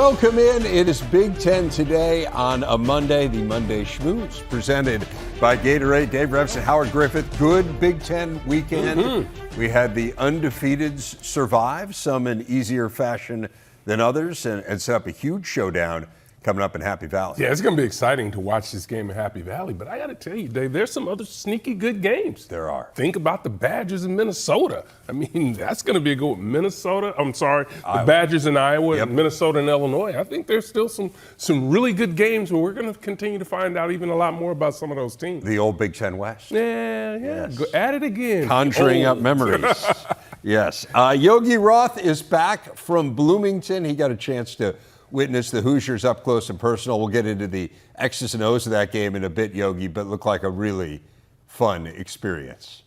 welcome in. It is Big Ten today on a Monday, the Monday Schmooze, presented by Gatorade. Dave Revson, Howard Griffith. Good Big Ten weekend. We had the undefeateds survive, some in easier fashion than others, and set up a huge showdown coming up in Happy Valley. Yeah, it's going to be exciting to watch this game in Happy Valley. But I got to tell you, Dave, there's some other sneaky good games. There are. Think about the Badgers in Minnesota. I mean, that's going to be a good one. The Badgers in Iowa, and Minnesota and Illinois. I think there's still some really good games where we're going to continue to find out even a lot more about some of those teams. The old Big Ten West. Yeah. Yes. Go at it again. Conjuring up memories. Yes. Yogi Roth is back from Bloomington. He got a chance to witness the Hoosiers up close and personal. We'll get into the X's and O's of that game in a bit, Yogi, but it looked like a really fun experience.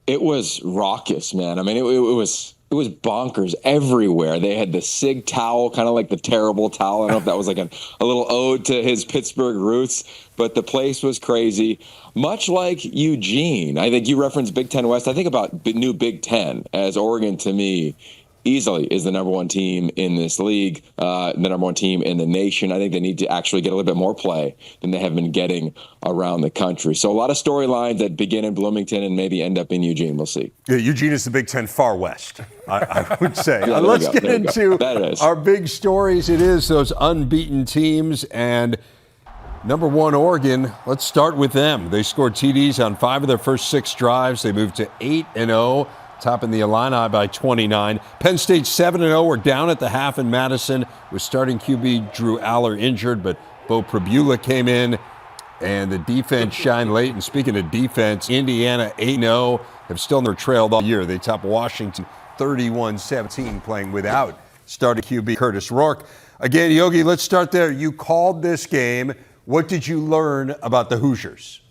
It was raucous, man. I mean, it was bonkers everywhere. They had the SIG towel, kind of like the terrible towel. I don't know if that was like a little ode to his Pittsburgh roots, but the place was crazy. Much like Eugene, I think you referenced Big Ten West. I think about new Big Ten as Oregon, to me, easily is the number one team in this league, the number one team in the nation. I think they need to actually get a little bit more play than they have been getting around the country. So a lot of storylines that begin in Bloomington and maybe end up in Eugene. We'll see. Yeah, Eugene is the Big Ten far west, I would say. Let's get into our big stories. It is those unbeaten teams and number one, Oregon. Let's start with them. They scored TDs on 5 of their first 6 drives. They moved to 8-0. Topping the Illini by 29. Penn State 7-0. We're down at the half in Madison with starting QB Drew Aller injured, but Bo Pribula came in, and the defense shined late. And speaking of defense, Indiana 8-0 have still never trailed all year. They top Washington 31-17, playing without starting QB Curtis Rourke. Again, Yogi, let's start there. You called this game. What did you learn about the Hoosiers?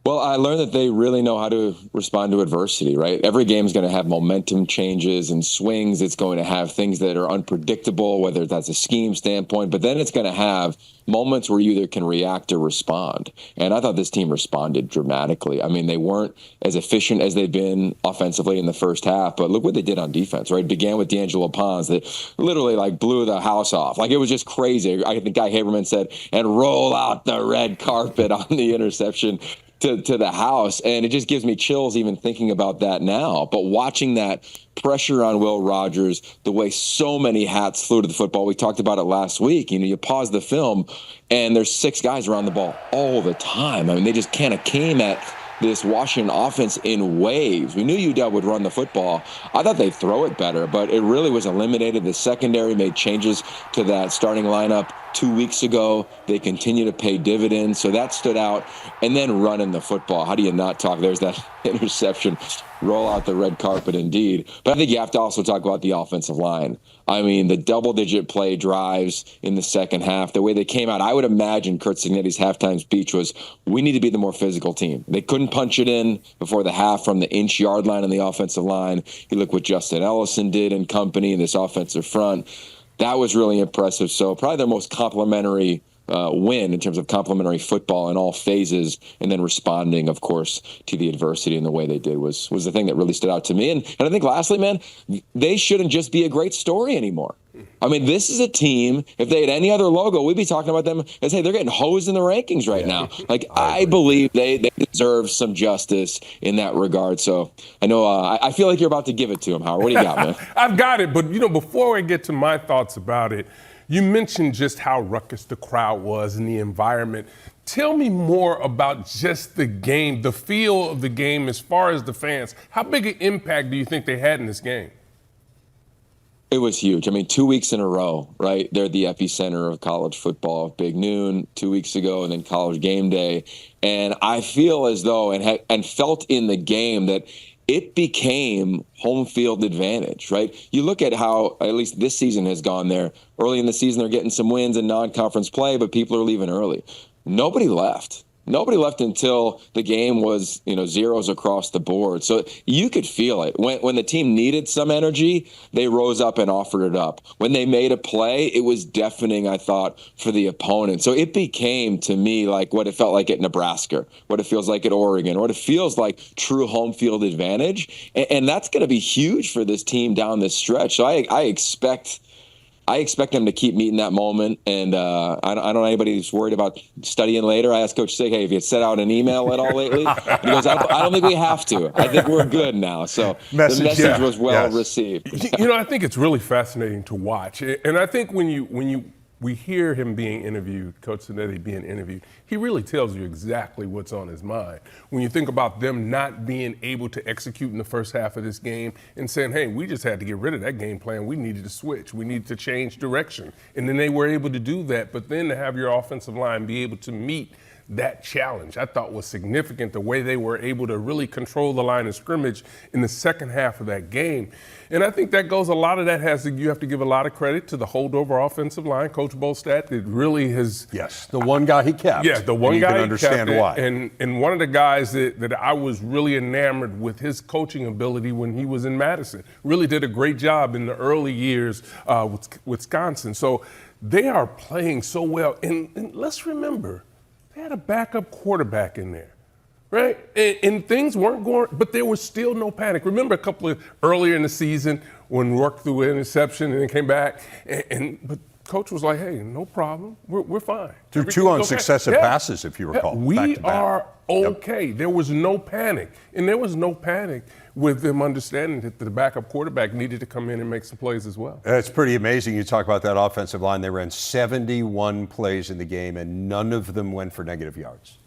Well, I learned that they really know how to respond to adversity, right? Every game is going to have momentum changes and swings. It's going to have things that are unpredictable, whether that's a scheme standpoint, but then it's going to have moments where you either can react or respond. And I thought this team responded dramatically. I mean, they weren't as efficient as they've been offensively in the first half, but look what they did on defense, right? It began with D'Angelo Pons that literally blew the house off. It was just crazy. I think Guy Haberman said, and roll out the red carpet on the interception to the house, and it just gives me chills even thinking about that now. But watching that pressure on Will Rogers, the way so many hats flew to the football, we talked about it last week. You pause the film, and there's 6 guys around the ball all the time. I mean, they just kind of came at this Washington offense in waves. We knew UW would run the football. I thought they'd throw it better, but it really was eliminated. The secondary made changes to that starting lineup 2 weeks ago. They continue to pay dividends, so that stood out. And then running the football. How do you not talk? There's that interception. Roll out the red carpet, indeed. But I think you have to also talk about the offensive line. I mean, the double-digit play drives in the second half, the way they came out, I would imagine Kurt Cignetti's halftime speech was, we need to be the more physical team. They couldn't punch it in before the half from the inch-yard line on the offensive line. You look what Justin Ellison did in company in this offensive front. That was really impressive. So probably their most complimentary win in terms of complimentary football in all phases, and then responding, of course, to the adversity in the way they did was the thing that really stood out to me. And I think lastly, man, they shouldn't just be a great story anymore. I mean, this is a team, if they had any other logo, we'd be talking about them as, hey, they're getting hosed in the rankings right now. I believe they deserve some justice in that regard. So I know I feel like you're about to give it to them, Howard. What do you got, man? I've got it. But, before I get to my thoughts about it, you mentioned just how ruckus the crowd was and the environment. Tell me more about just the game, the feel of the game as far as the fans. How big an impact do you think they had in this game? It was huge. I mean, 2 weeks in a row, right? They're the epicenter of college football. Big Noon 2 weeks ago, and then College Game Day. And I feel as though, and felt in the game, that it became home field advantage, right? You look at how, at least this season has gone there. Early in the season, they're getting some wins in non-conference play, but people are leaving early. Nobody left. Nobody left until the game was, zeros across the board. So you could feel it. When the team needed some energy, they rose up and offered it up. When they made a play, it was deafening, I thought, for the opponent. So it became, to me, like what it felt like at Nebraska, what it feels like at Oregon, what it feels like true home field advantage. And that's going to be huge for this team down this stretch. So I expect them to keep meeting that moment, and I don't know anybody who's worried about studying later. I asked Coach Sig, hey, have you sent out an email at all lately? He goes, I don't think we have to. I think we're good now. So the message was well received. I think it's really fascinating to watch, and I think when we hear him being interviewed, Coach Zanetti being interviewed, he really tells you exactly what's on his mind. When you think about them not being able to execute in the first half of this game and saying, hey, we just had to get rid of that game plan. We needed to switch. We needed to change direction. And then they were able to do that. But then to have your offensive line be able to meet that challenge, I thought was significant, the way they were able to really control the line of scrimmage in the second half of that game. And I think that goes, a lot of that you have to give a lot of credit to the holdover offensive line, Coach Bolstad, that really has. Yes, the one guy he kept. Yeah, the one guy he kept. You can understand why. And one of the guys that I was really enamored with his coaching ability when he was in Madison. Really did a great job in the early years with Wisconsin. So they are playing so well. And let's remember, they had a backup quarterback in there, right? And things weren't going, but there was still no panic. Remember a couple of earlier in the season when Rourke threw an interception and then came back, but Coach was like, hey, no problem, we're fine. Threw two unsuccessive passes, if you recall. We are okay. Yep. There was no panic, and there was no panic with them understanding that the backup quarterback needed to come in and make some plays as well. It's pretty amazing. You talk about that offensive line. They ran 71 plays in the game, and none of them went for negative yards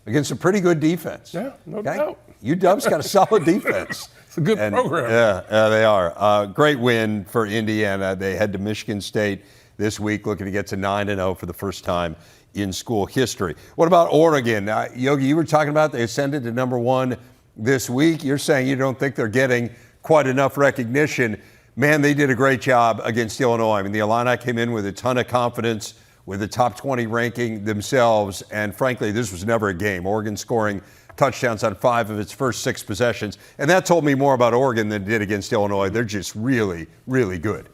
against a pretty good defense. Yeah, no doubt. UW's got a solid defense. It's a good program. Yeah, they are. Great win for Indiana. They head to Michigan State this week, looking to get to 9-0 for the first time in school history. What about Oregon? Yogi, you were talking about they ascended to number one this week. You're saying you don't think they're getting quite enough recognition. Man, they did a great job against Illinois. I mean, the Illini came in with a ton of confidence, with a top 20 ranking themselves, and frankly, this was never a game. Oregon scoring touchdowns on 5 of its first 6 possessions, and that told me more about Oregon than it did against Illinois. They're just really, really good.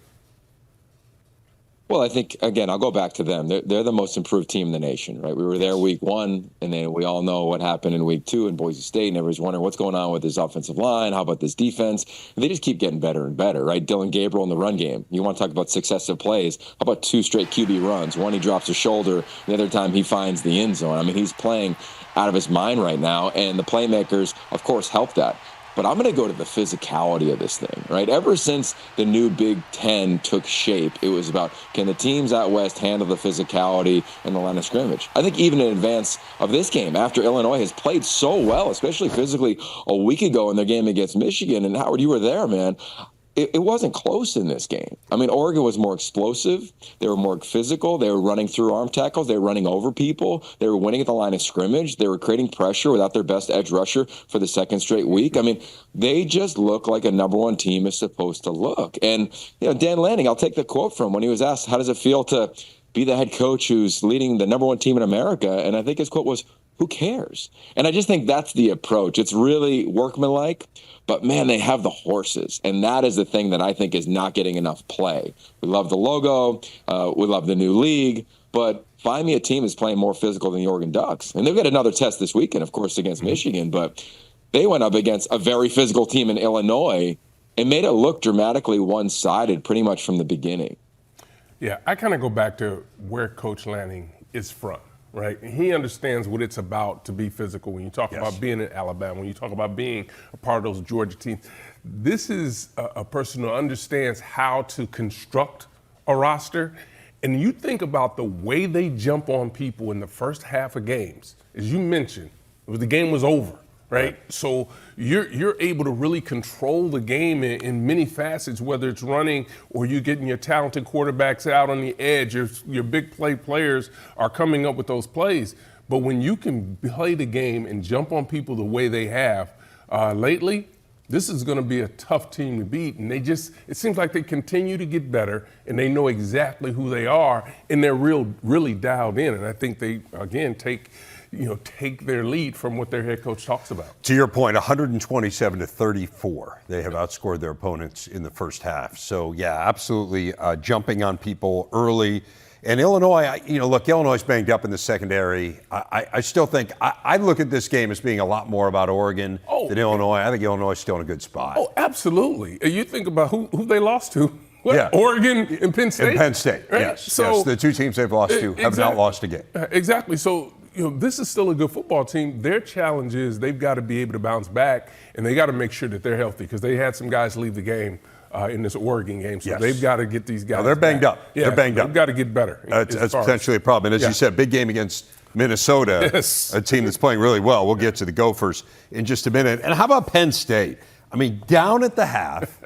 Well, I think, again, I'll go back to them. They're the most improved team in the nation, right? We were there week 1, and then we all know what happened in week 2 in Boise State, and everybody's wondering what's going on with this offensive line. How about this defense? And they just keep getting better and better, right? Dylan Gabriel in the run game. You want to talk about successive plays. How about 2 straight QB runs? One, he drops a shoulder. The other time, he finds the end zone. I mean, he's playing out of his mind right now, and the playmakers, of course, help that. But I'm going to go to the physicality of this thing, right? Ever since the new Big Ten took shape, it was about, can the teams out west handle the physicality and the line of scrimmage? I think even in advance of this game, after Illinois has played so well, especially physically a week ago in their game against Michigan, and Howard, you were there, man. It wasn't close in this game. I mean, Oregon was more explosive. They were more physical. They were running through arm tackles. They were running over people. They were winning at the line of scrimmage. They were creating pressure without their best edge rusher for the second straight week. I mean, they just look like a number one team is supposed to look. And, Dan Lanning, I'll take the quote from when he was asked, how does it feel to be the head coach who's leading the number one team in America? And I think his quote was, who cares? And I just think that's the approach. It's really workmanlike. But, man, they have the horses, and that is the thing that I think is not getting enough play. We love the logo. We love the new league. But find me a team that's playing more physical than the Oregon Ducks. And they've got another test this weekend, of course, against Michigan. But they went up against a very physical team in Illinois and made it look dramatically one-sided pretty much from the beginning. Yeah, I kind of go back to where Coach Lanning is from. Right. He understands what it's about to be physical. When you talk about being in Alabama, when you talk about being a part of those Georgia teams, this is a person who understands how to construct a roster. And you think about the way they jump on people in the first half of games. As you mentioned, the game was over. Right? So you're able to really control the game in many facets, whether it's running or you're getting your talented quarterbacks out on the edge. Your big play players are coming up with those plays. But when you can play the game and jump on people the way they have lately, this is going to be a tough team to beat. And it seems like they continue to get better and they know exactly who they are and they're really dialed in. And I think they, again, take take their lead from what their head coach talks about. To your point, 127-34. They have outscored their opponents in the first half. So, yeah, absolutely jumping on people early. And Illinois, look, Illinois is banged up in the secondary. I still think I look at this game as being a lot more about Oregon than Illinois. I think Illinois is still in a good spot. Oh, absolutely. You think about who they lost to. Oregon and Penn State? And Penn State, right? Yes. The two teams they've lost to have not lost a game. Exactly. So, this is still a good football team. Their challenge is they've got to be able to bounce back, and they got to make sure that they're healthy because they had some guys leave the game in this Oregon game. So they've got to get these guys they're banged up. Yeah, they're banged up. They've got to get better. That's potentially a problem. And as you said, big game against Minnesota, a team that's playing really well. We'll get to the Gophers in just a minute. And how about Penn State? I mean, down at the half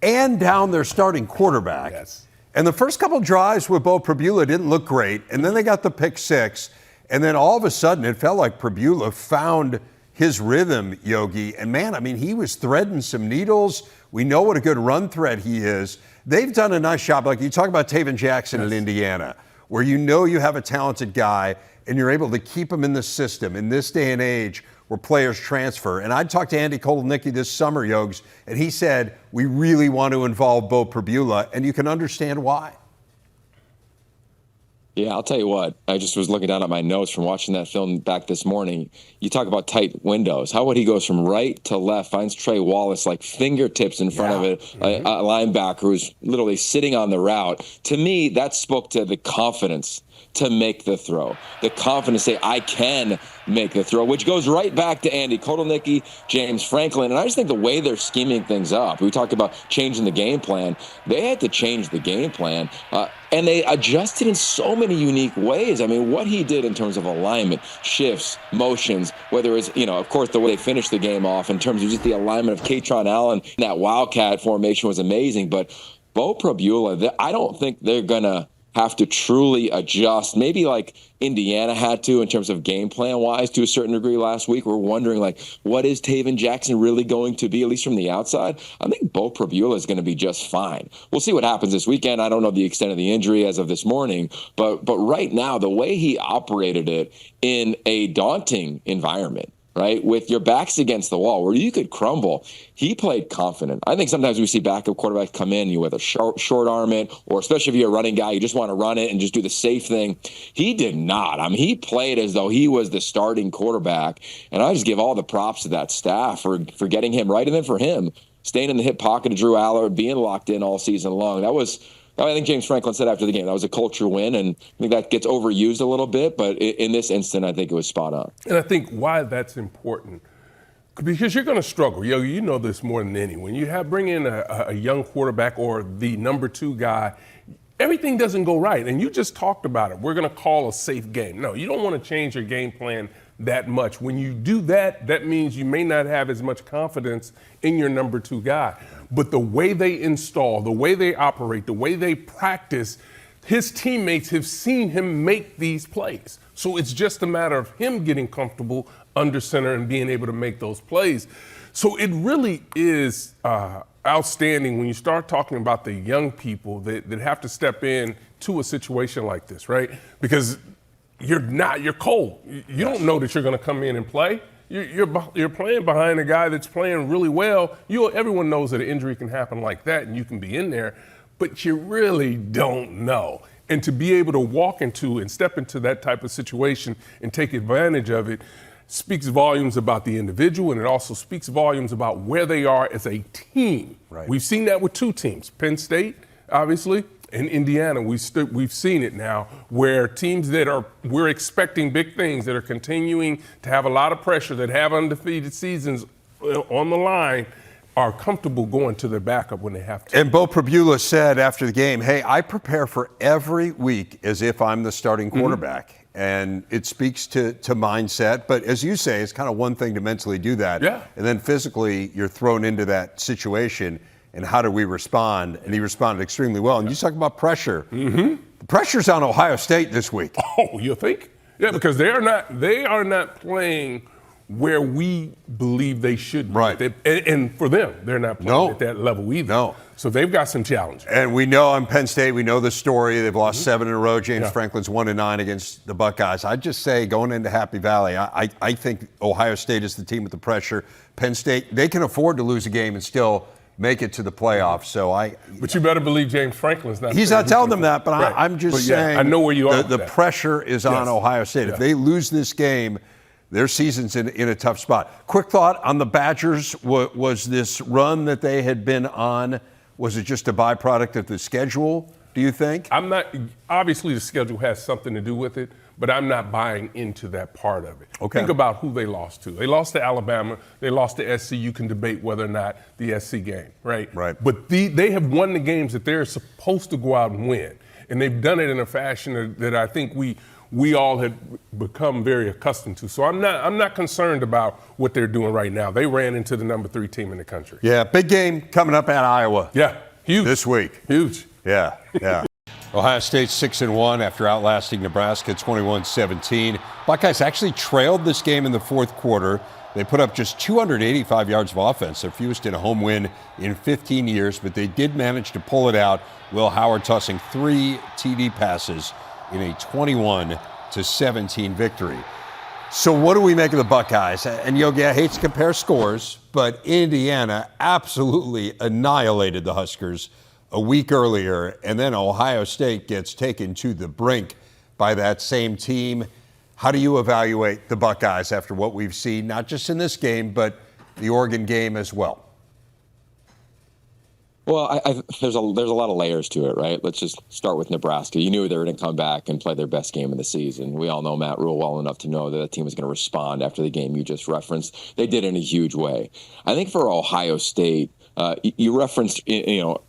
and down their starting quarterback. Yes. And the first couple drives with Bo Pribula didn't look great. And then they got the pick six. And then all of a sudden, it felt like Pribula found his rhythm, Yogi. And, man, I mean, he was threading some needles. We know what a good run threat he is. They've done a nice job. Like you talk about Taven Jackson in Indiana, where you have a talented guy and you're able to keep him in the system in this day and age where players transfer. And I talked to Andy Kotelnicki this summer, Yogs, and he said, we really want to involve Bo Pribula, and you can understand why. Yeah, I'll tell you what. I just was looking down at my notes from watching that film back this morning. You talk about tight windows. How about he goes from right to left, finds Trey Wallace like fingertips in front of a linebacker who's literally sitting on the route. To me, that spoke to the confidence to make the throw. The confidence to say, I can make the throw, which goes right back to Andy Kotelnicki, James Franklin. And I just think the way they're scheming things up, we talked about changing the game plan. They had to change the game plan. And they adjusted in so many unique ways. I mean, what he did in terms of alignment, shifts, motions, whether it's, of course, the way they finished the game off in terms of just the alignment of Katron Allen, that Wildcat formation was amazing. But Bo Pribula, I don't think they're going to have to truly adjust, maybe like Indiana had to in terms of game plan wise to a certain degree last week. We're wondering, like, what is Taven Jackson really going to be, at least from the outside? I think Bo Pribula is going to be just fine. We'll see what happens this weekend. I don't know the extent of the injury as of this morning, but right now, the way he operated it in a daunting environment, right, with your backs against the wall where you could crumble, he played confident. I think sometimes we see backup quarterbacks come in, you with a short arm it, or especially if you're a running guy, you just want to run it and just do the safe thing. He did not. I mean, he played as though he was the starting quarterback, and I just give all the props to that staff for getting him right, and then for him staying in the hip pocket of Drew Allard, being locked in all season long. I think James Franklin said after the game, that was a culture win, and I think that gets overused a little bit, but in this instant, I think it was spot on. And I think why that's important, because you're going to struggle. You know this more than anyone. You bring in a young quarterback or the number two guy, everything doesn't go right. And you just talked about it. We're going to call a safe game. No, you don't want to change your game plan that much. When you do that, that means you may not have as much confidence in your number two guy. But the way they install, the way they operate, the way they practice, his teammates have seen him make these plays. So it's just a matter of him getting comfortable under center and being able to make those plays. So it really is outstanding when you start talking about the young people that have to step in to a situation like this, right? Because you're cold. You don't know that you're going to come in and play. You're playing behind a guy that's playing really well. Everyone knows that an injury can happen like that and you can be in there, but you really don't know. And to be able to walk into and step into that type of situation and take advantage of it speaks volumes about the individual, and it also speaks volumes about where they are as a team. Right. We've seen that with two teams, Penn State, obviously, and Indiana. We've seen it now where teams we're expecting big things, that are continuing to have a lot of pressure, that have undefeated seasons on the line, are comfortable going to their backup when they have to. And Bo Pribula said after the game, hey, I prepare for every week as if I'm the starting quarterback. Mm-hmm. And it speaks to mindset. But as you say, it's kind of one thing to mentally do that. Yeah. And then physically, you're thrown into that situation. And how do we respond? And he responded extremely well. And you talk about pressure. Mm-hmm. The pressure's on Ohio State this week. Oh, you think? Yeah, because they are not playing where we believe they should be. Right. And for them, they're not playing at that level either. No. So they've got some challenges. And we know on Penn State, we know the story. They've lost 7 in a row. James Franklin's 1-9 against the Buckeyes. I'd just say going into Happy Valley, I think Ohio State is the team with the pressure. Penn State, they can afford to lose a game and still make it to the playoffs. But you better believe James Franklin's not. He's not telling them that, but right. I'm just saying. I know where you are. The pressure is on Ohio State. If they lose this game, their season's in a tough spot. Quick thought on the Badgers. Was this run that they had been on, was it just a byproduct of the schedule, do you think? Obviously the schedule has something to do with it, but I'm not buying into that part of it. Okay. Think about who they lost to. They lost to Alabama. They lost to SC. You can debate whether or not the SC game, right? Right. But they have won the games that they're supposed to go out and win, and they've done it in a fashion that I think we all had become very accustomed to. So I'm not concerned about what they're doing right now. They ran into the number 3 team in the country. Yeah, big game coming up at Iowa. Yeah, huge. This week. Huge. Yeah. Ohio State 6-1 after outlasting Nebraska 21-17. Buckeyes actually trailed this game in the fourth quarter. They put up just 285 yards of offense, their fewest in a home win in 15 years, but they did manage to pull it out. Will Howard tossing 3 TD passes in a 21-17 victory. So what do we make of the Buckeyes? And Yogi, I hate to compare scores, but Indiana absolutely annihilated the Huskers a week earlier, and then Ohio State gets taken to the brink by that same team. How do you evaluate the Buckeyes after what we've seen, not just in this game, but the Oregon game as well? Well, there's a lot of layers to it, right? Let's just start with Nebraska. You knew they were going to come back and play their best game of the season. We all know Matt Rule well enough to know that the team was going to respond after the game you just referenced. They did in a huge way. I think for Ohio State, you referenced,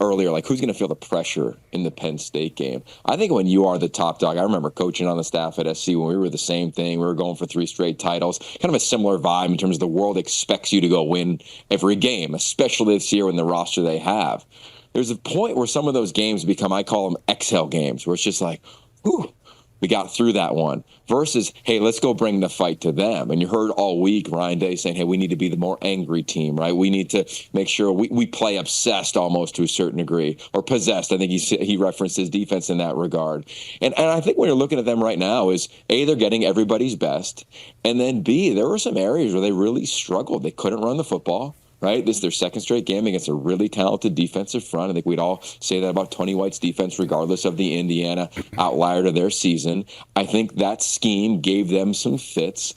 earlier, like who's going to feel the pressure in the Penn State game. I think when you are the top dog, I remember coaching on the staff at SC when we were the same thing. We were going for 3 straight titles, kind of a similar vibe in terms of the world expects you to go win every game, especially this year in the roster they have. There's a point where some of those games become, I call them exhale games, where it's just like, whew, we got through that one, versus, hey, let's go bring the fight to them. And you heard all week Ryan Day saying, hey, we need to be the more angry team, right? We need to make sure we play obsessed almost to a certain degree, or possessed. I think he referenced his defense in that regard. And I think when you're looking at them right now is, A, they're getting everybody's best, and then B, there were some areas where they really struggled. They couldn't run the football. Right? This is their second straight game against a really talented defensive front. I think we'd all say that about Tony White's defense, regardless of the Indiana outlier to their season. I think that scheme gave them some fits.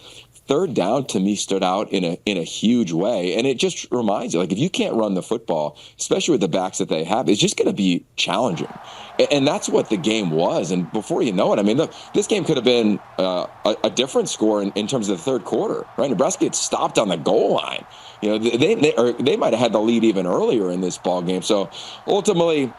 Third down, to me, stood out in a huge way. And it just reminds you, like, if you can't run the football, especially with the backs that they have, it's just going to be challenging. And that's what the game was. And before you know it, I mean, look, this game could have been a different score in terms of the third quarter, right? Nebraska had stopped on the goal line. They might have had the lead even earlier in this ball game. So ultimately,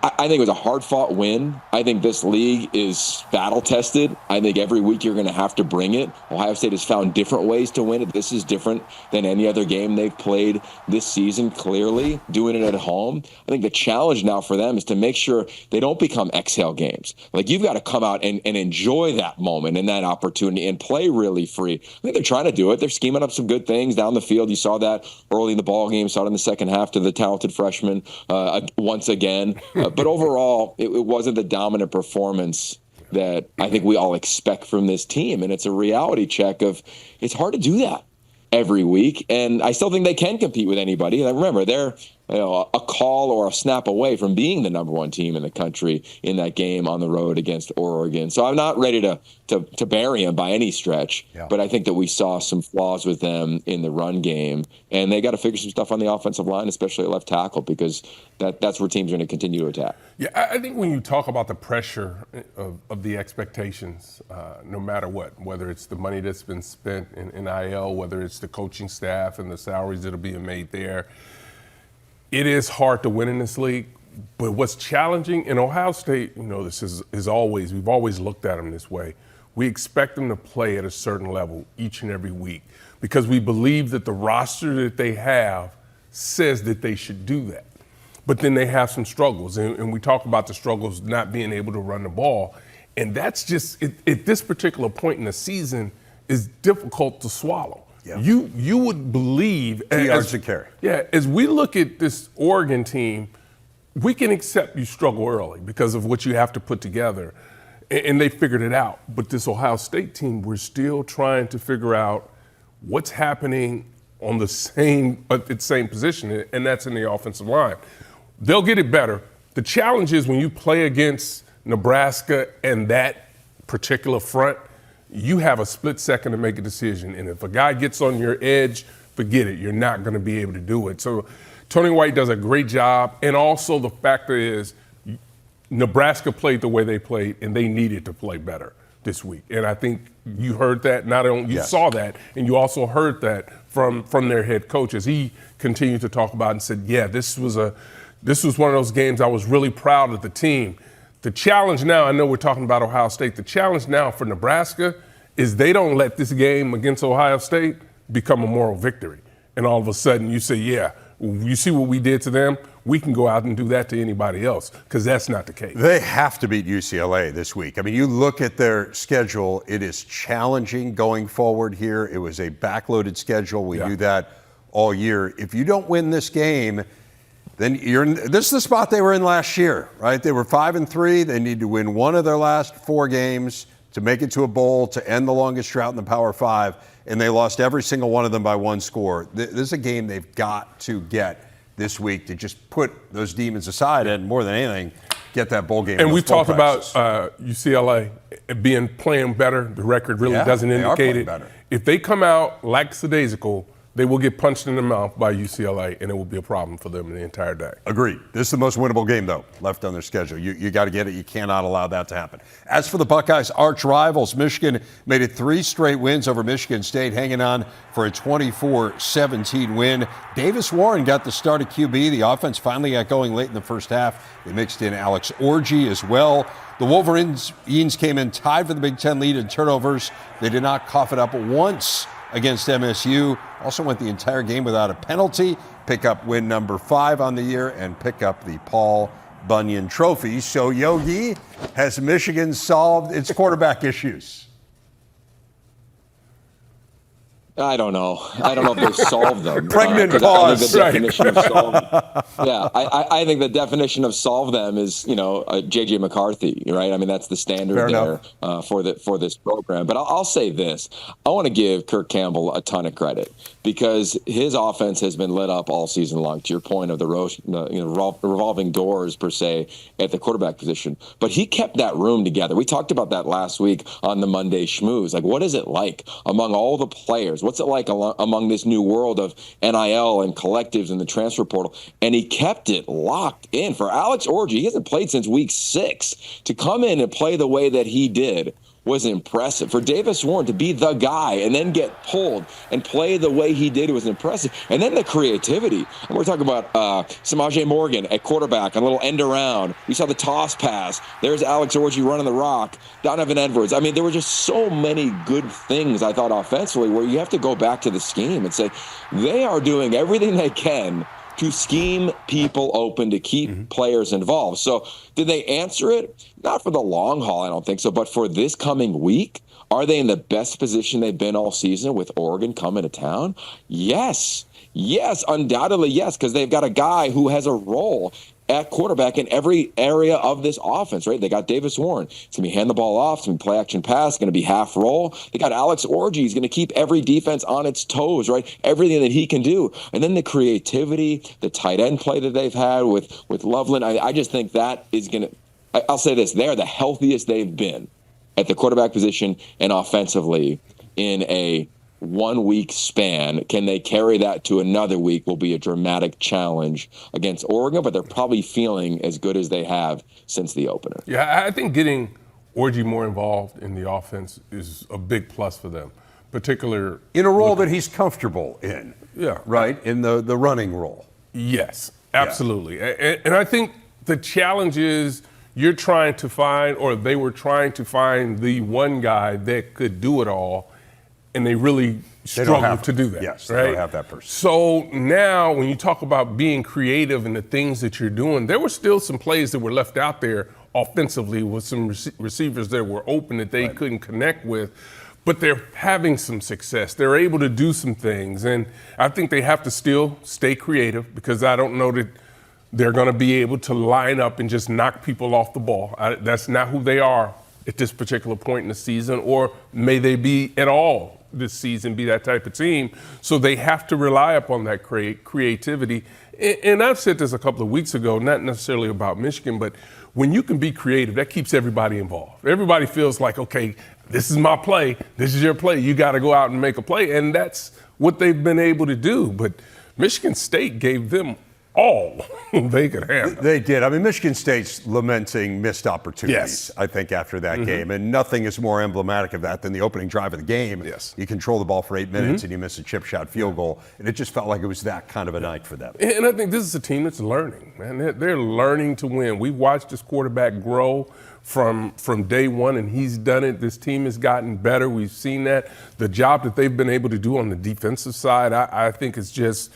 I think it was a hard-fought win. I think this league is battle-tested. I think every week you're going to have to bring it. Ohio State has found different ways to win it. This is different than any other game they've played this season, clearly, doing it at home. I think the challenge now for them is to make sure they don't become exhale games. Like, you've got to come out and enjoy that moment and that opportunity and play really free. I think they're trying to do it. They're scheming up some good things down the field. You saw that early in the ball game. You saw it in the second half to the talented freshman once again. But overall, it wasn't the dominant performance that I think we all expect from this team. And it's a reality check of it's hard to do that every week. And I still think they can compete with anybody. And remember, they're a call or a snap away from being the number 1 team in the country in that game on the road against Oregon. So I'm not ready to bury them by any stretch, but I think that we saw some flaws with them in the run game, and they got to figure some stuff on the offensive line, especially at left tackle, because that's where teams are going to continue to attack. Yeah, I think when you talk about the pressure of the expectations, no matter what, whether it's the money that's been spent in NIL, whether it's the coaching staff and the salaries that are being made there, it is hard to win in this league. But what's challenging in Ohio State, this is always, we've always looked at them this way. We expect them to play at a certain level each and every week because we believe that the roster that they have says that they should do that. But then they have some struggles, and we talk about the struggles not being able to run the ball. And that's just, at this particular point in the season, is difficult to swallow. Yeah. You would believe. 2 yards to carry. Yeah, as we look at this Oregon team, we can accept you struggle early because of what you have to put together. And they figured it out. But this Ohio State team, we're still trying to figure out what's happening on the same position, and that's in the offensive line. They'll get it better. The challenge is when you play against Nebraska and that particular front, you have a split second to make a decision. And if a guy gets on your edge, forget it. You're not going to be able to do it. So Tony White does a great job. And also the factor is Nebraska played the way they played, and they needed to play better this week. And I think you heard that. Not only you saw that, and you also heard that from their head coach as he continued to talk about and said, yeah, this was one of those games I was really proud of the team. The challenge now, I know we're talking about Ohio State, the challenge now for Nebraska is they don't let this game against Ohio State become a moral victory. And all of a sudden you say, yeah, you see what we did to them? We can go out and do that to anybody else, because that's not the case. They have to beat UCLA this week. I mean, you look at their schedule, it is challenging going forward here. It was a backloaded schedule. We knew that all year. If you don't win this game, then this is the spot they were in last year, right? They were 5-3. They need to win one of their last 4 games to make it to a bowl, to end the longest drought in the Power 5, and they lost every single one of them by 1 score. This is a game they've got to get this week to just put those demons aside and, more than anything, get that bowl game. And we've talked about UCLA playing better. The record really doesn't indicate it. Better. If they come out lackadaisical, they will get punched in the mouth by UCLA, and it will be a problem for them the entire day. Agreed. This is the most winnable game, though, left on their schedule. You got to get it. You cannot allow that to happen. As for the Buckeyes' arch rivals, Michigan made it 3 straight wins over Michigan State, hanging on for a 24-17 win. Davis Warren got the start at QB. The offense finally got going late in the first half. They mixed in Alex Orji as well. The Wolverines came in tied for the Big Ten lead in turnovers. They did not cough it up once against MSU. Also went the entire game without a penalty. Pick up win number 5 on the year and pick up the Paul Bunyan Trophy. So, Yogi, has Michigan solved its quarterback issues? I don't know. I don't know if they've solved them. Pregnant pause. I think the definition of solve them is, J.J. McCarthy, right? I mean, that's the standard for this program. But I'll say this. I want to give Kirk Campbell a ton of credit because his offense has been lit up all season long, to your point of the revolving doors, per se, at the quarterback position. But he kept that room together. We talked about that last week on the Monday Schmooze. Like, what is it like among all the players? What's it like among this new world of NIL and collectives and the transfer portal? And he kept it locked in. For Alex Orji, he hasn't played since week 6. To come in and play the way that he did was impressive. For Davis Warren to be the guy and then get pulled and play the way he did was impressive. And then the creativity. And we're talking about Samaje Morgan at quarterback, a little end around. We saw the toss pass. There's Alex Orji running the rock. Donovan Edwards. I mean, there were just so many good things, I thought, offensively, where you have to go back to the scheme and say they are doing everything they can to scheme people open, to keep players involved. So did they answer it? Not for the long haul, I don't think so, but for this coming week, are they in the best position they've been all season with Oregon coming to town? Yes. Yes, undoubtedly yes, because they've got a guy who has a role at quarterback in every area of this offense, right? They got Davis Warren. It's going to be hand the ball off. It's going to be play action pass. It's going to be half roll. They got Alex Orji. He's going to keep every defense on its toes, right? Everything that he can do. And then the creativity, the tight end play that they've had with Loveland. I just think that is going to, I'll say this, they're the healthiest they've been at the quarterback position and offensively in a 1 week span. Can they carry that to another week will be a dramatic challenge against Oregon, but they're probably feeling as good as they have since the opener. Yeah, I think getting Orji more involved in the offense is a big plus for them, particularly in a role that he's comfortable in. Yeah. Right? In the running role. Yes, absolutely. Yeah. And I think the challenge is you're trying to find, or they were trying to find, the one guy that could do it all. And they really struggle to do that. Yes, right? They don't have that person. So now when you talk about being creative and the things that you're doing, there were still some plays that were left out there offensively with some receivers that were open that they couldn't connect with. but they're having some success. They're able to do some things, and I think they have to still stay creative because I don't know that they're going to be able to line up and just knock people off the ball. That's not who they are at this particular point in the season, or may they be at all this season, be that type of team. So they have to rely upon that creativity. And I've said this a couple of weeks ago, not necessarily about Michigan, but when you can be creative, that keeps everybody involved. Everybody feels like, okay, this is my play, this is your play, you got to go out and make a play. And that's what they've been able to do. But Michigan State gave them all they could handle. They did. I mean, Michigan State's lamenting missed opportunities, yes, I think, after that game. And nothing is more emblematic of that than the opening drive of the game. Yes. You control the ball for 8 minutes and you miss a chip shot field goal. And it just felt like it was that kind of a night for them. And I think this is a team that's learning, man. They're learning to win. We've watched this quarterback grow from day one, and he's done it. This team has gotten better. We've seen that. The job that they've been able to do on the defensive side, I think is just,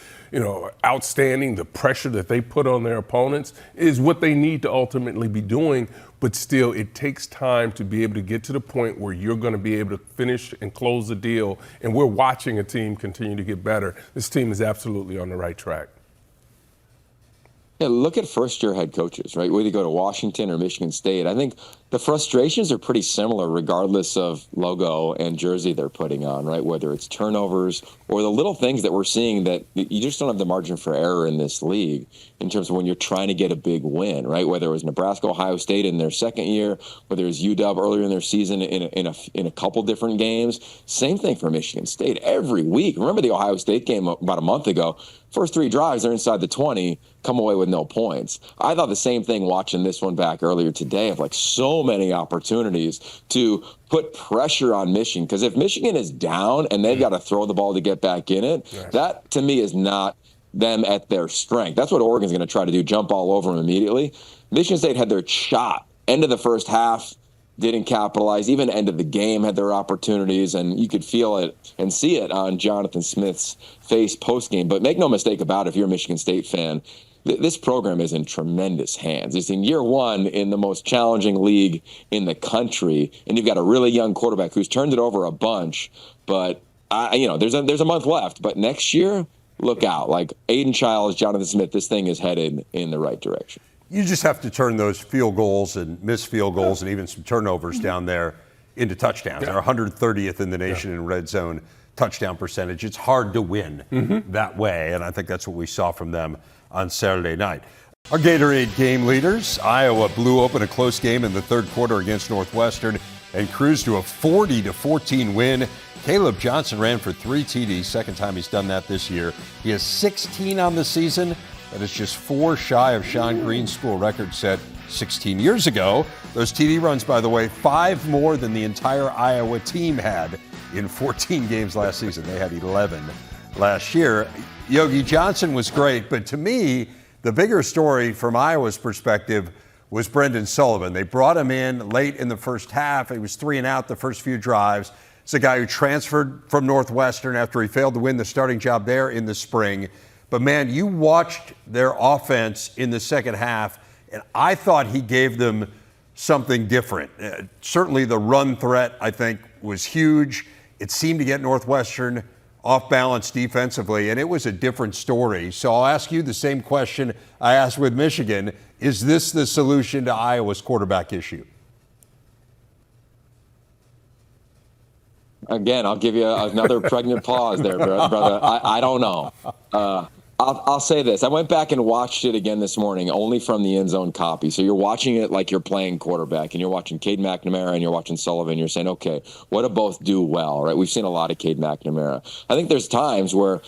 outstanding. The pressure that they put on their opponents is what they need to ultimately be doing. But still, it takes time to be able to get to the point where you're going to be able to finish and close the deal. And we're watching a team continue to get better. This team is absolutely on the right track. Yeah, look at first-year head coaches, right? Whether you go to Washington or Michigan State, I think the frustrations are pretty similar regardless of logo and jersey they're putting on, right? Whether it's turnovers or the little things that we're seeing that you just don't have the margin for error in this league in terms of when you're trying to get a big win, right? Whether it was Nebraska, Ohio State in their second year, whether it was UW earlier in their season in a couple different games. Same thing for Michigan State every week. Remember the Ohio State game about a month ago? First 3 drives, they're inside the 20, come away with no points. I thought the same thing watching this one back earlier today of like so many opportunities to put pressure on Michigan. Because if Michigan is down and they've got to throw the ball to get back in it, yes, that to me is not them at their strength. That's what Oregon's going to try to do, jump all over them immediately. Michigan State had their shot. End of the first half, didn't capitalize. Even end of the game had their opportunities, and you could feel it and see it on Jonathan Smith's face post-game. But make no mistake about it, if you're a Michigan State fan, this program is in tremendous hands. It's in year one in the most challenging league in the country, and you've got a really young quarterback who's turned it over a bunch. But there's a month left. But next year, look out. Like Aiden Childs, Jonathan Smith, this thing is headed in the right direction. You just have to turn those field goals and missed field goals and even some turnovers down there into touchdowns. They're 130th in the nation in red zone touchdown percentage. It's hard to win that way, and I think that's what we saw from them on Saturday night. Our Gatorade game leaders, Iowa blew open a close game in the third quarter against Northwestern and cruised to a 40-14 win. Caleb Johnson ran for 3 TDs, second time he's done that this year. He has 16 on the season. That is just 4 shy of Sean Green's school record set 16 years ago. Those TD runs, by the way, 5 more than the entire Iowa team had in 14 games last season. They had 11 last year. Yogi Johnson was great, but to me, the bigger story from Iowa's perspective was Brendan Sullivan. They brought him in late in the first half. He was 3 and out the first few drives. It's a guy who transferred from Northwestern after he failed to win the starting job there in the spring. But, man, you watched their offense in the second half, and I thought he gave them something different. Certainly the run threat, I think, was huge. It seemed to get Northwestern off balance defensively, and it was a different story. So I'll ask you the same question I asked with Michigan. Is this the solution to Iowa's quarterback issue? Again, I'll give you another pregnant pause there, brother. I don't know. I'll say this. I went back and watched it again this morning, only from the end zone copy. So you're watching it like you're playing quarterback, and you're watching Cade McNamara and you're watching Sullivan. You're saying, okay, what do both do well, right? We've seen a lot of Cade McNamara. I think there's times where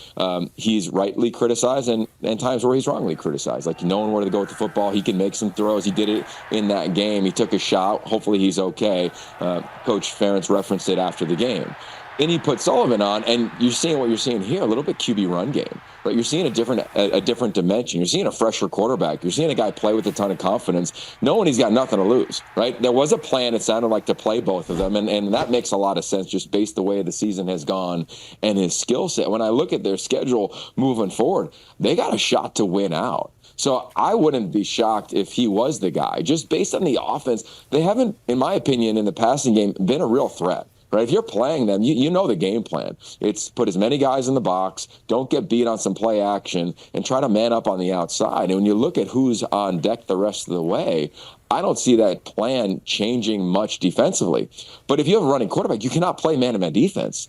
he's rightly criticized and times where he's wrongly criticized. Like knowing where to go with the football, he can make some throws. He did it in that game. He took a shot. Hopefully he's okay. Coach Ferentz referenced it after the game. Then you put Sullivan on, and you're seeing what you're seeing here, a little bit QB run game. Right? You're seeing a different dimension. You're seeing a fresher quarterback. You're seeing a guy play with a ton of confidence, knowing he's got nothing to lose. Right? There was a plan, it sounded like, to play both of them, and that makes a lot of sense just based the way the season has gone and his skill set. When I look at their schedule moving forward, they got a shot to win out. So I wouldn't be shocked if he was the guy. Just based on the offense, they haven't, in my opinion, in the passing game, been a real threat. right? If you're playing them, you know the game plan. It's put as many guys in the box, don't get beat on some play action, and try to man up on the outside. And when you look at who's on deck the rest of the way, I don't see that plan changing much defensively. But if you have a running quarterback, you cannot play man-to-man defense.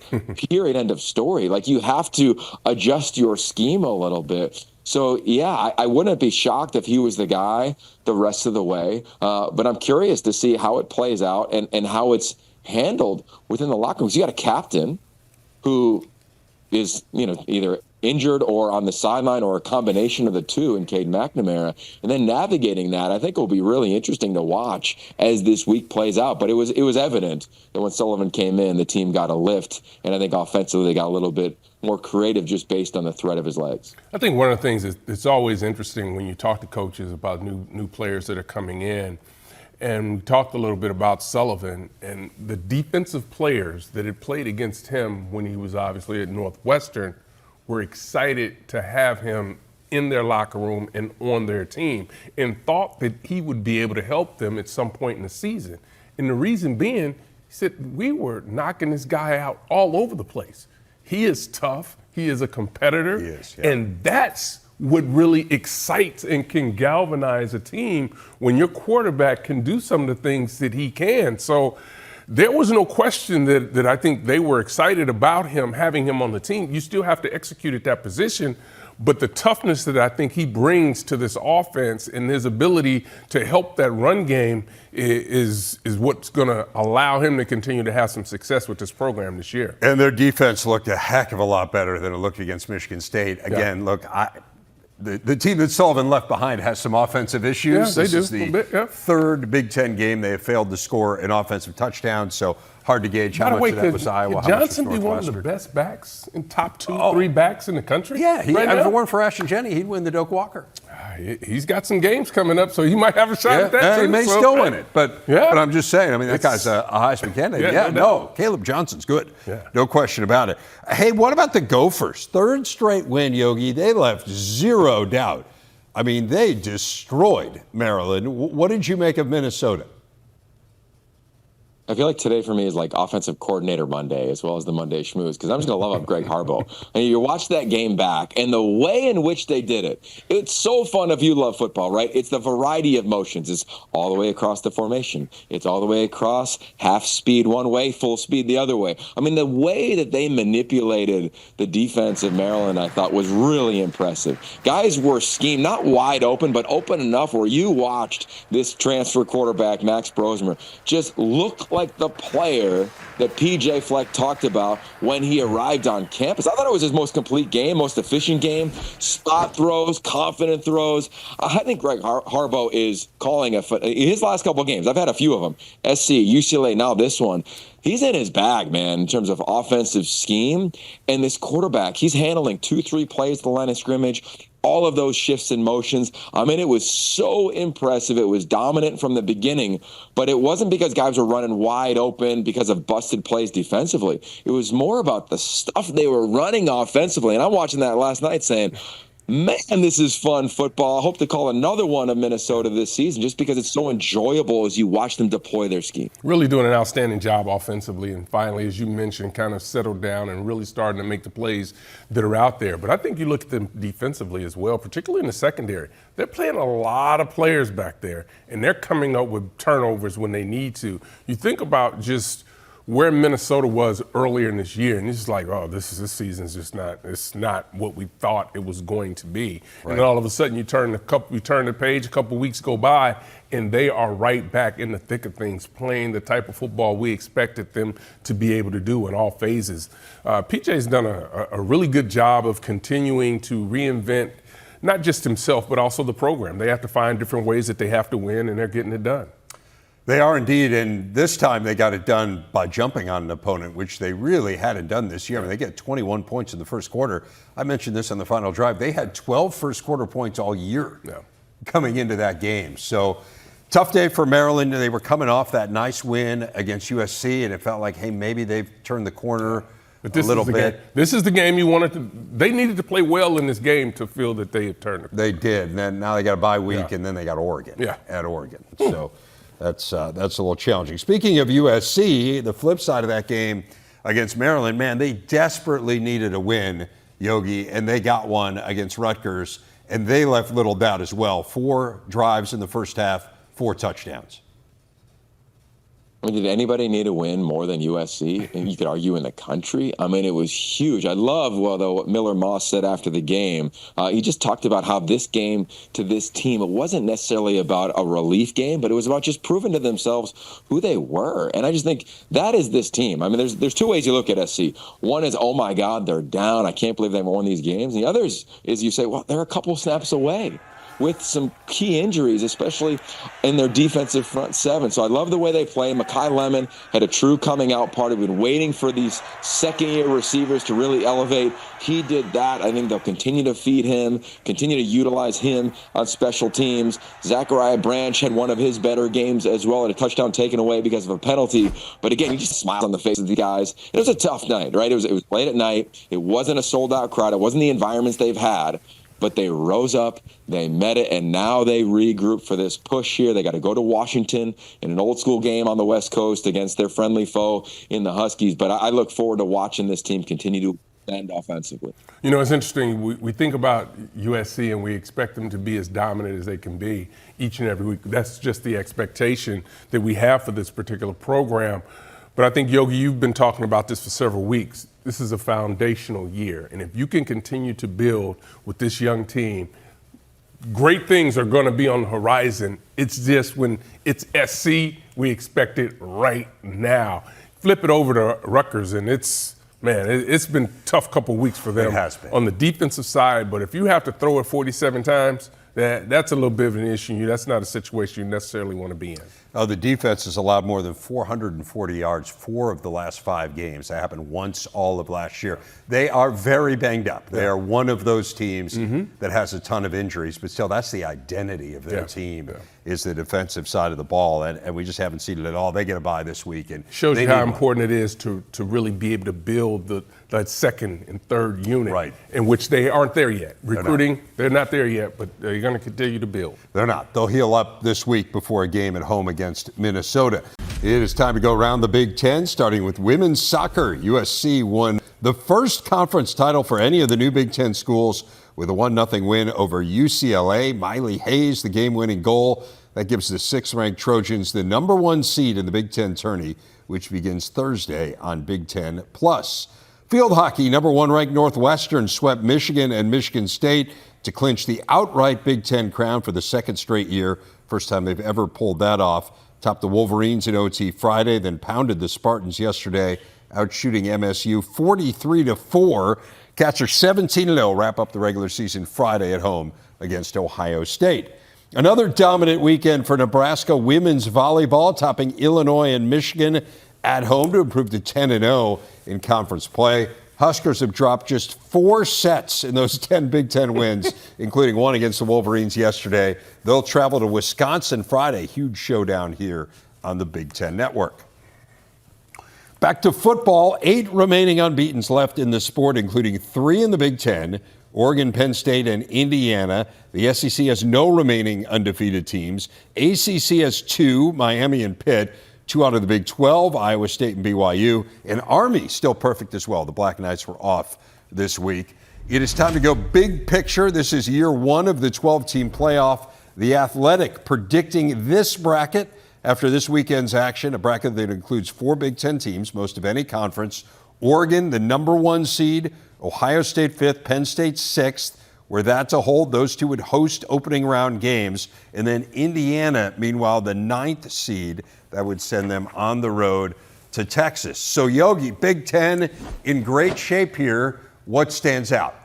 Period, end of story. Like, you have to adjust your scheme a little bit. So, yeah, I wouldn't be shocked if he was the guy the rest of the way. But I'm curious to see how it plays out and how it's handled within the locker room. Because you got a captain who is, either injured or on the sideline or a combination of the two in Cade McNamara. And then navigating that, I think will be really interesting to watch as this week plays out. But it was evident that when Sullivan came in, the team got a lift. And I think offensively they got a little bit more creative just based on the threat of his legs. I think one of the things it's always interesting when you talk to coaches about new players that are coming in. And we talked a little bit about Sullivan and the defensive players that had played against him when he was obviously at Northwestern were excited to have him in their locker room and on their team and thought that he would be able to help them at some point in the season. And the reason being, he said, we were knocking this guy out all over the place. He is tough. He is a competitor. He is, yeah. And that's what really excites and can galvanize a team when your quarterback can do some of the things that he can. So there was no question that I think they were excited about him, having him on the team. You still have to execute at that position, but the toughness that I think he brings to this offense and his ability to help that run game is what's going to allow him to continue to have some success with this program this year. And their defense looked a heck of a lot better than it looked against Michigan State. Again, look, the team that Sullivan left behind has some offensive issues. Yeah, they this do. is the third Big Ten game they have failed to score an offensive touchdown, so hard to gauge how much of that was Iowa. Could Johnson be one of the best backs in top 2-3 backs in the country? Yeah, if it weren't for Ashton Jenney, he'd win the Doak Walker. He's got some games coming up, so he might have a shot at that too. He may still win it, but I'm just saying, that guy's a Heisman candidate. Caleb Johnson's good. Yeah. No question about it. Hey, what about the Gophers? Third straight win, Yogi. They left zero doubt. They destroyed Maryland. What did you make of Minnesota? I feel like today for me is like offensive coordinator Monday as well as the Monday schmooze, because I'm just going to love up Greg Harbaugh. And you watch that game back and the way in which they did it, it's so fun if you love football, right? It's the variety of motions. It's all the way across the formation. It's all the way across, half speed one way, full speed the other way. The way that they manipulated the defense of Maryland, I thought was really impressive. Guys were schemed, not wide open, but open enough where you watched this transfer quarterback, Max Brosmer, just look like the player that PJ Fleck talked about when he arrived on campus. I thought it was his most complete game, most efficient game. Spot throws, confident throws. I think Greg Harbaugh is calling his last couple of games. I've had a few of them. SC, UCLA, now this one. He's in his bag, man, in terms of offensive scheme. And this quarterback, he's handling 2-3 plays at the line of scrimmage. All of those shifts and motions. It was so impressive. It was dominant from the beginning, but it wasn't because guys were running wide open because of busted plays defensively. It was more about the stuff they were running offensively. And I'm watching that last night saying, man, this is fun football. I hope to call another one of Minnesota this season just because it's so enjoyable as you watch them deploy their scheme. Really doing an outstanding job offensively, and finally, as you mentioned, kind of settled down and really starting to make the plays that are out there. But I think you look at them defensively as well, particularly in the secondary. They're playing a lot of players back there, and they're coming up with turnovers when they need to. You think about just where Minnesota was earlier in this year, and it's like, this season's just it's not what we thought it was going to be. Right. And then all of a sudden you turn the page, a couple weeks go by, and they are right back in the thick of things, playing the type of football we expected them to be able to do in all phases. PJ's done a really good job of continuing to reinvent not just himself, but also the program. They have to find different ways that they have to win, and they're getting it done. They are indeed, and this time they got it done by jumping on an opponent, which they really hadn't done this year. They get 21 points in the first quarter. I mentioned this on the final drive. They had 12 first quarter points all year coming into that game. So tough day for Maryland. They were coming off that nice win against USC, and it felt like, hey, maybe they've turned the corner a little bit. This is the game you wanted to – they needed to play well in this game to feel that they had turned the corner. They did. And then now they got a bye week, and then they got Oregon at Oregon. So That's a little challenging. Speaking of USC, the flip side of that game against Maryland, man, they desperately needed a win, Yogi, and they got one against Rutgers, and they left little doubt as well. 4 drives in the first half, 4 touchdowns. I mean, did anybody need a win more than USC? And you could argue in the country. I mean, it was huge. I love, what Miller Moss said after the game. He just talked about how this game to this team, it wasn't necessarily about a relief game, but it was about just proving to themselves who they were. And I just think that is this team. I mean, there's 2 ways you look at SC. One is, oh my God, they're down. I can't believe they haven't won these games. And the other is you say, well, they're a couple snaps away with some key injuries, especially in their defensive front 7. So I love the way they play. Mekhi Lemon had a true coming out party. We've been waiting for these second-year receivers to really elevate. He did that. I think they'll continue to feed him, continue to utilize him on special teams. Zachariah Branch had one of his better games as well, and a touchdown taken away because of a penalty. But again, you just smile on the face of the guys. It was a tough night, right? It was late at night. It wasn't a sold-out crowd. It wasn't the environments they've had. But they rose up, they met it, and now they regroup for this push here. They got to go to Washington in an old-school game on the West Coast against their friendly foe in the Huskies. But I look forward to watching this team continue to stand offensively. You know, it's interesting. We think about USC and we expect them to be as dominant as they can be each and every week. That's just the expectation that we have for this particular program. But I think, Yogi, you've been talking about this for several weeks. This is a foundational year. And if you can continue to build with this young team, great things are going to be on the horizon. It's just when it's SC, we expect it right now. Flip it over to Rutgers, and it's been a tough couple weeks for them. It has been. On the defensive side. But if you have to throw it 47 times, that's a little bit of an issue. That's not a situation you necessarily want to be in. The defense has allowed more than 440 yards 4 of the last 5 games. That happened once all of last year. They are very banged up. They are one of those teams that has a ton of injuries, but still that's the identity of their team is the defensive side of the ball, and we just haven't seen it at all. They get a bye this week. And shows you how important it is to really be able to build that second and third unit, in which they aren't there yet. Recruiting, they're not there yet, but they're going to continue to build. They're not. They'll heal up this week before a game at home against Minnesota. It is time to go around the Big Ten, starting with women's soccer. USC won the first conference title for any of the new Big Ten schools with a 1-0 win over UCLA. Miley Hayes, the game-winning goal. That gives the 6th-ranked Trojans the number 1 seed in the Big Ten tourney, which begins Thursday on Big Ten Plus. Field hockey, number 1 ranked Northwestern swept Michigan and Michigan State to clinch the outright Big Ten crown for the 2nd straight year. First time they've ever pulled that off. Topped the Wolverines in OT Friday, then pounded the Spartans yesterday, outshooting MSU 43-4. Cats are 17-0, wrap up the regular season Friday at home against Ohio State. Another dominant weekend for Nebraska women's volleyball, topping Illinois and Michigan at home to improve to 10-0 in conference play. Huskers have dropped just 4 sets in those 10 Big Ten wins, including one against the Wolverines yesterday. They'll travel to Wisconsin Friday. Huge showdown here on the Big Ten Network. Back to football. 8 remaining unbeatens left in the sport, including 3 in the Big Ten, Oregon, Penn State, and Indiana. The SEC has no remaining undefeated teams. ACC has 2, Miami and Pitt. 2 out of the Big 12, Iowa State and BYU. And Army still perfect as well. The Black Knights were off this week. It is time to go big picture. This is year 1 of the 12-team playoff. The Athletic predicting this bracket after this weekend's action, a bracket that includes 4 Big Ten teams, most of any conference. Oregon, the number 1 seed. Ohio State 5th, Penn State 6th. Were that to hold, those 2 would host opening round games. And then Indiana, meanwhile, the 9th seed, that would send them on the road to Texas. So, Yogi, Big Ten in great shape here. What stands out?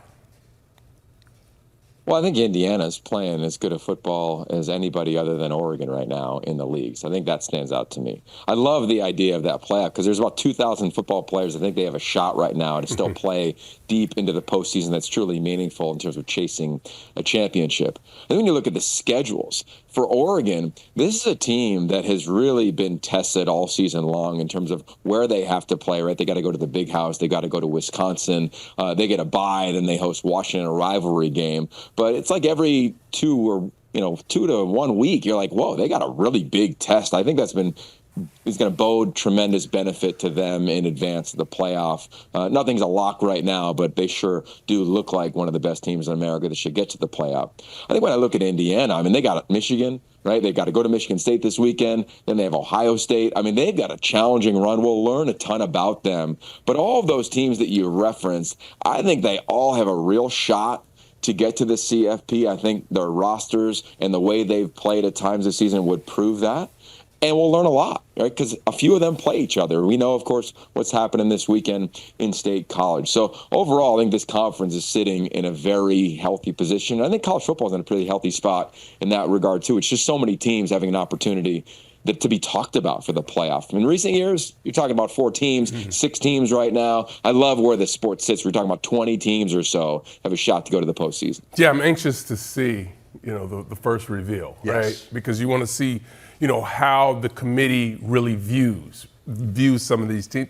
Well, I think Indiana's playing as good a football as anybody other than Oregon right now in the league. So I think that stands out to me. I love the idea of that playoff because there's about 2,000 football players. I think they have a shot right now to still play deep into the postseason that's truly meaningful in terms of chasing a championship. And when you look at the schedules, for Oregon, this is a team that has really been tested all season long in terms of where they have to play, right? They got to go to the Big House. They got to go to Wisconsin. They get a bye, then they host Washington, a rivalry game. But it's like every 2 or 2 to 1 week, you're like, whoa, they got a really big test. I think is going to bode tremendous benefit to them in advance of the playoff. Nothing's a lock right now, but they sure do look like one of the best teams in America that should get to the playoff. I think when I look at Indiana, I mean, they got Michigan, right? They got to go to Michigan State this weekend. Then they have Ohio State. I mean, they've got a challenging run. We'll learn a ton about them. But all of those teams that you referenced, I think they all have a real shot to get to the CFP. I think their rosters and the way they've played at times this season would prove that. And we'll learn a lot, right? Because a few of them play each other. We know, of course, what's happening this weekend in State College. So overall, I think this conference is sitting in a very healthy position. I think college football is in a pretty healthy spot in that regard, too. It's just so many teams having an opportunity to be talked about for the playoff. In recent years, you're talking about 4 teams, 6 teams right now. I love where the sport sits. We're talking about 20 teams or so have a shot to go to the postseason. Yeah, I'm anxious to see, the first reveal, right? Because you want to see, how the committee really views some of these teams.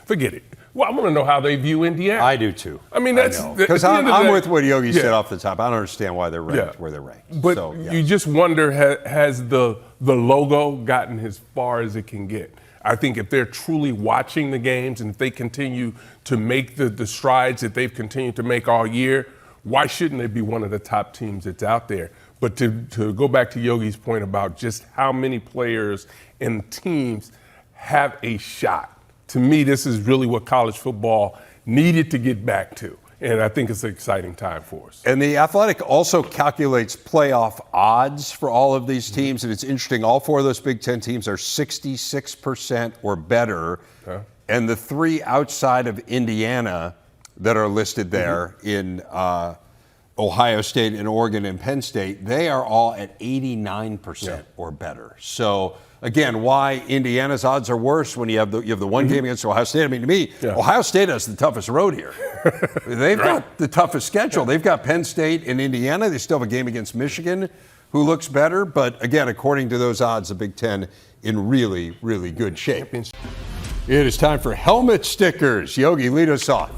Forget it. Well, I want to know how they view Indiana. I do too. I mean, that's because I'm with what Yogi said off the top. I don't understand why they're ranked where they're ranked. But you just wonder, has the logo gotten as far as it can get? I think if they're truly watching the games and if they continue to make the strides that they've continued to make all year, why shouldn't they be one of the top teams that's out there? But to go back to Yogi's point about just how many players and teams have a shot, to me, this is really what college football needed to get back to. And I think it's an exciting time for us. And the Athletic also calculates playoff odds for all of these teams. And it's interesting, all 4 of those Big Ten teams are 66% or better. Okay. And the 3 outside of Indiana that are listed there in Ohio State and Oregon and Penn State, they are all at 89% or better. So again, why Indiana's odds are worse when you have the one game against Ohio State. I mean, to me, Ohio State has the toughest road here. They've got the toughest schedule. They've got Penn State and Indiana. They still have a game against Michigan, who looks better. But again, according to those odds, the Big Ten in really, really good shape. It is time for helmet stickers. Yogi, lead us off.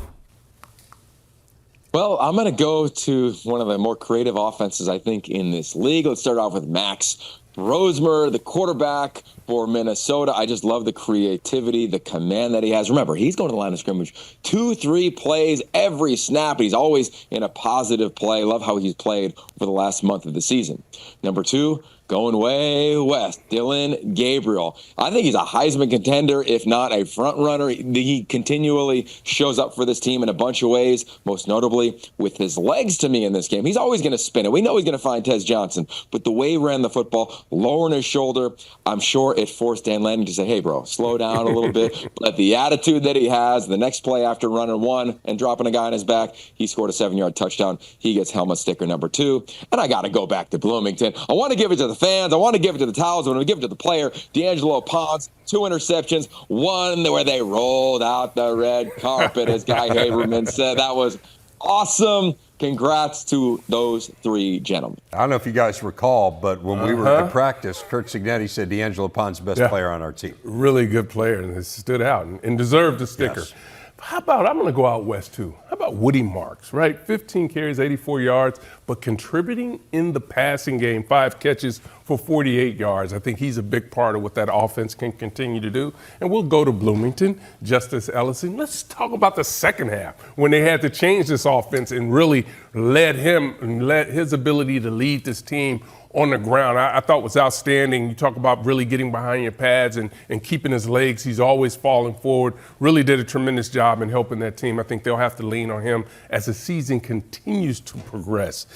Well, I'm going to go to one of the more creative offenses, I think, in this league. Let's start off with Max Brosmer, the quarterback for Minnesota. I just love the creativity, the command that he has. Remember, he's going to the line of scrimmage 2-3 plays every snap. He's always in a positive play. Love how he's played for the last month of the season. Number 2, going way west, Dylan Gabriel. I think he's a Heisman contender, if not a front runner. He continually shows up for this team in a bunch of ways, most notably with his legs to me in this game. He's always going to spin it. We know he's going to find Tez Johnson, but the way he ran the football, lowering his shoulder, I'm sure it forced Dan Lanning to say, hey, bro, slow down a little bit. But the attitude that he has, the next play after running 1 and dropping a guy on his back, he scored a 7-yard touchdown. He gets helmet sticker number 2. And I got to go back to Bloomington. I want to give it to the fans. I want to give it to the towels. I want to give it to the player, D'Angelo Ponce. 2 interceptions, 1 where they rolled out the red carpet, as Guy Haberman said. That was awesome. Congrats to those 3 gentlemen. I don't know if you guys recall, but when we were at practice, Kurt Cignetti said D'Angelo Ponce is the best player on our team. Really good player, and it stood out and deserved a sticker. Yes. How about, I'm going to go out west too. How about Woody Marks, right? 15 carries, 84 yards, but contributing in the passing game, 5 catches for 48 yards. I think he's a big part of what that offense can continue to do. And we'll go to Bloomington, Justice Ellison. Let's talk about the second half when they had to change this offense and really let his ability to lead this team on the ground, I thought was outstanding. You talk about really getting behind your pads and keeping his legs. He's always falling forward. Really did a tremendous job in helping that team. I think they'll have to lean on him as the season continues to progress.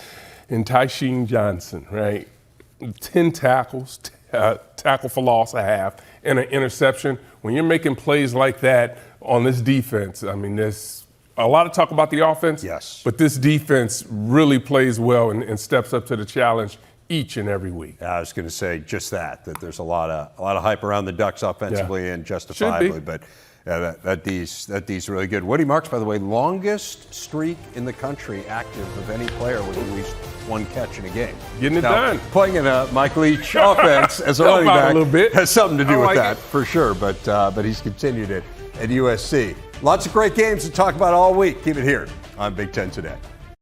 And Tysheen Johnson, right? 10 tackles, tackle for loss, a half, and an interception. When you're making plays like that on this defense, I mean, there's a lot of talk about the offense. Yes. But this defense really plays well and steps up to the challenge each and every week. I was going to say just that there's a lot of hype around the Ducks offensively and justifiably, but that D's really good. Woody Marks, by the way, longest streak in the country active of any player with at least 1 catch in a game. Getting it done. Playing in a Mike Leach offense as a running back a little bit. has something to do with that it. for sure, but he's continued it at USC. Lots of great games to talk about all week. Keep it here on Big Ten Today.